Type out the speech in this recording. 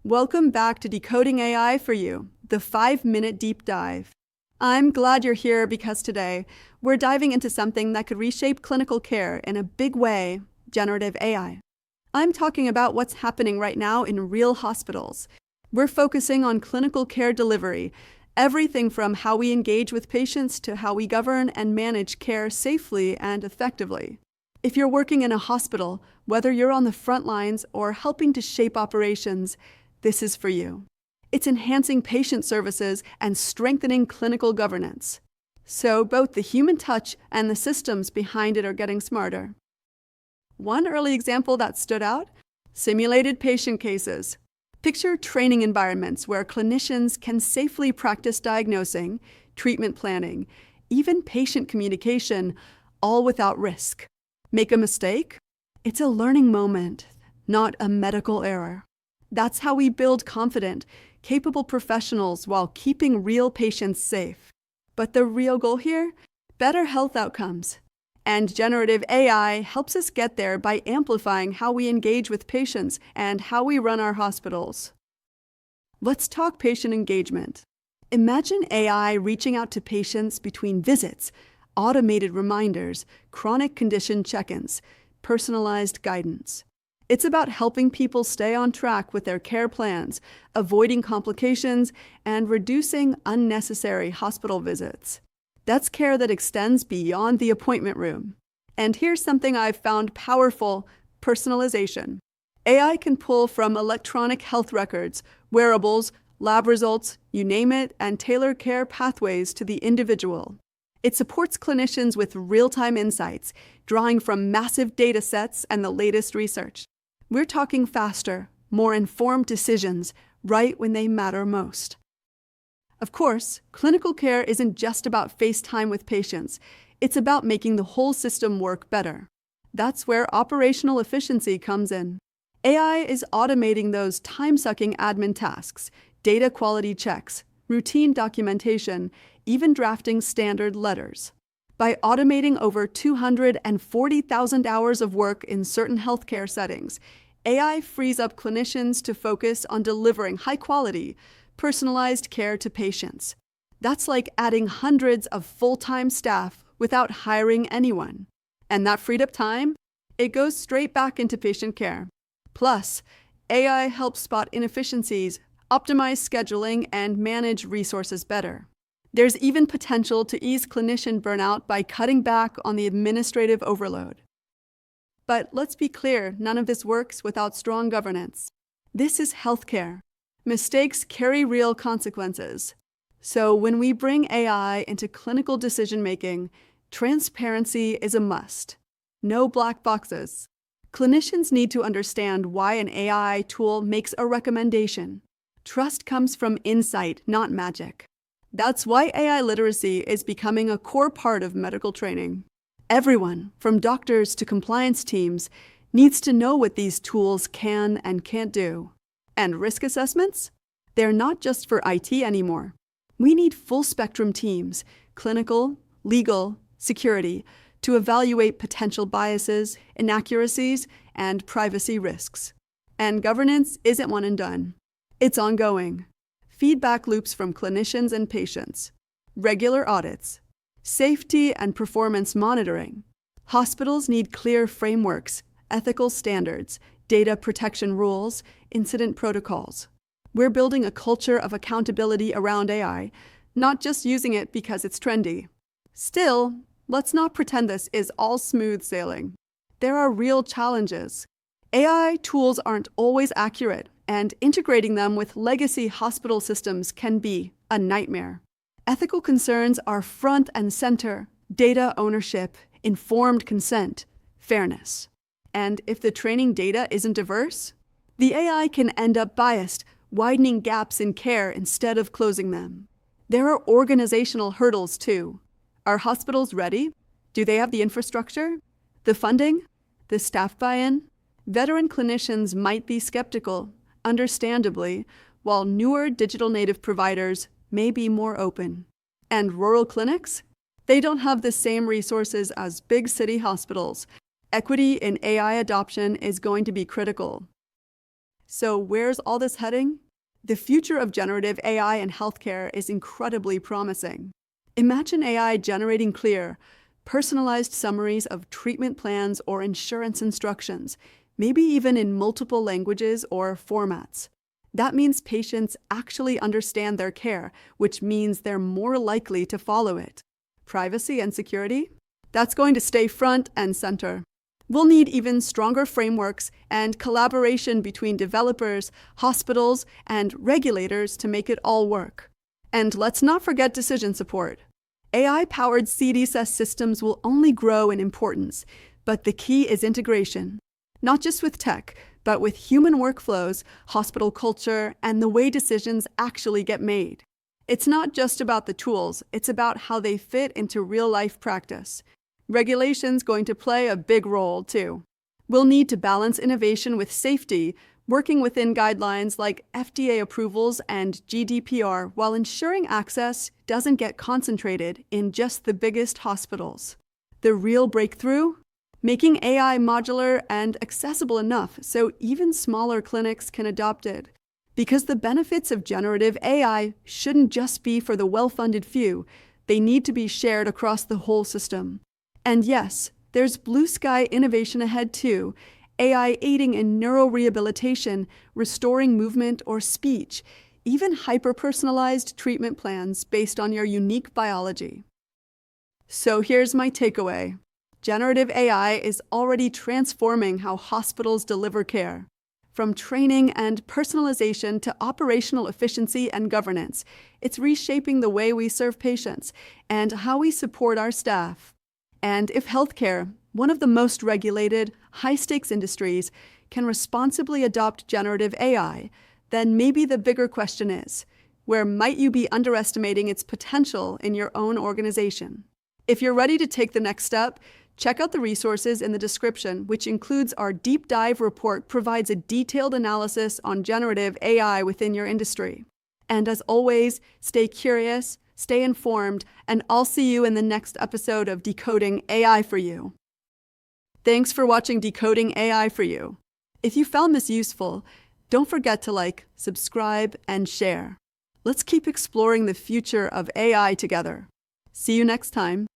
Welcome back to Decoding AI for You, the 5-minute deep dive. I'm glad you're here because today we're diving into something that could reshape clinical care in a big way: generative AI. I'm talking about what's happening right now in real hospitals. We're focusing on clinical care delivery, everything from how we engage with patients to how we govern and manage care safely and effectively. If you're working in a hospital, whether you're on the front lines or helping to shape operations, this is for you. It's enhancing patient services and strengthening clinical governance. So both the human touch and the systems behind it are getting smarter. One early example that stood out: simulated patient cases. Picture training environments where clinicians can safely practice diagnosing, treatment planning, even patient communication, all without risk. Make a mistake? It's a learning moment, not a medical error. That's how we build confident, capable professionals while keeping real patients safe. But the real goal here? Better health outcomes. And generative AI helps us get there by amplifying how we engage with patients and how we run our hospitals. Let's talk patient engagement. Imagine AI reaching out to patients between visits, automated reminders, chronic condition check-ins, personalized guidance. It's about helping people stay on track with their care plans, avoiding complications, and reducing unnecessary hospital visits. That's care that extends beyond the appointment room. And here's something I've found powerful: personalization. AI can pull from electronic health records, wearables, lab results, you name it, and tailor care pathways to the individual. It supports clinicians with real-time insights, drawing from massive data sets and the latest research. We're talking faster, more informed decisions right when they matter most. Of course, clinical care isn't just about face time with patients. It's about making the whole system work better. That's where operational efficiency comes in. AI is automating those time-sucking admin tasks, data quality checks, routine documentation, even drafting standard letters. By automating over 240,000 hours of work in certain healthcare settings, AI frees up clinicians to focus on delivering high-quality, personalized care to patients. That's like adding hundreds of full-time staff without hiring anyone. And that freed up time? It goes straight back into patient care. Plus, AI helps spot inefficiencies, optimize scheduling, and manage resources better. There's even potential to ease clinician burnout by cutting back on the administrative overload. But let's be clear, none of this works without strong governance. This is healthcare. Mistakes carry real consequences. So when we bring AI into clinical decision-making, transparency is a must. No black boxes. Clinicians need to understand why an AI tool makes a recommendation. Trust comes from insight, not magic. That's why AI literacy is becoming a core part of medical training. Everyone, from doctors to compliance teams, needs to know what these tools can and can't do. And risk assessments? They're not just for IT anymore. We need full-spectrum teams, clinical, legal, security, to evaluate potential biases, inaccuracies, and privacy risks. And governance isn't one and done. It's ongoing. Feedback loops from clinicians and patients, regular audits, safety and performance monitoring. Hospitals need clear frameworks, ethical standards, data protection rules, incident protocols. We're building a culture of accountability around AI, not just using it because it's trendy. Still, let's not pretend this is all smooth sailing. There are real challenges. AI tools aren't always accurate, and integrating them with legacy hospital systems can be a nightmare. Ethical concerns are front and center: data ownership, informed consent, fairness. And if the training data isn't diverse, the AI can end up biased, widening gaps in care instead of closing them. There are organizational hurdles too. Are hospitals ready? Do they have the infrastructure, the funding, the staff buy-in? Veteran clinicians might be skeptical, understandably, while newer digital native providers may be more open. And rural clinics? They don't have the same resources as big city hospitals. Equity in AI adoption is going to be critical. So where's all this heading? The future of generative AI in healthcare is incredibly promising. Imagine AI generating clear, personalized summaries of treatment plans or insurance instructions, maybe even in multiple languages or formats. That means patients actually understand their care, which means they're more likely to follow it. Privacy and security? That's going to stay front and center. We'll need even stronger frameworks and collaboration between developers, hospitals, and regulators to make it all work. And let's not forget decision support. AI-powered CDSS systems will only grow in importance, but the key is integration. Not just with tech, but with human workflows, hospital culture, and the way decisions actually get made. It's not just about the tools, it's about how they fit into real-life practice. Regulation's going to play a big role, too. We'll need to balance innovation with safety, working within guidelines like FDA approvals and GDPR while ensuring access doesn't get concentrated in just the biggest hospitals. The real breakthrough? Making AI modular and accessible enough so even smaller clinics can adopt it. Because the benefits of generative AI shouldn't just be for the well-funded few, they need to be shared across the whole system. And yes, there's blue sky innovation ahead too, AI aiding in neurorehabilitation, restoring movement or speech, even hyper-personalized treatment plans based on your unique biology. So here's my takeaway. Generative AI is already transforming how hospitals deliver care. From training and personalization to operational efficiency and governance, it's reshaping the way we serve patients and how we support our staff. And if healthcare, one of the most regulated, high-stakes industries, can responsibly adopt generative AI, then maybe the bigger question is, where might you be underestimating its potential in your own organization? If you're ready to take the next step, check out the resources in the description, which includes our deep dive report provides a detailed analysis on generative AI within your industry. And as always, stay curious, stay informed, and I'll see you in the next episode of Decoding AI for You. Thanks for watching Decoding AI for You. If you found this useful, don't forget to like, subscribe, and share. Let's keep exploring the future of AI together. See you next time.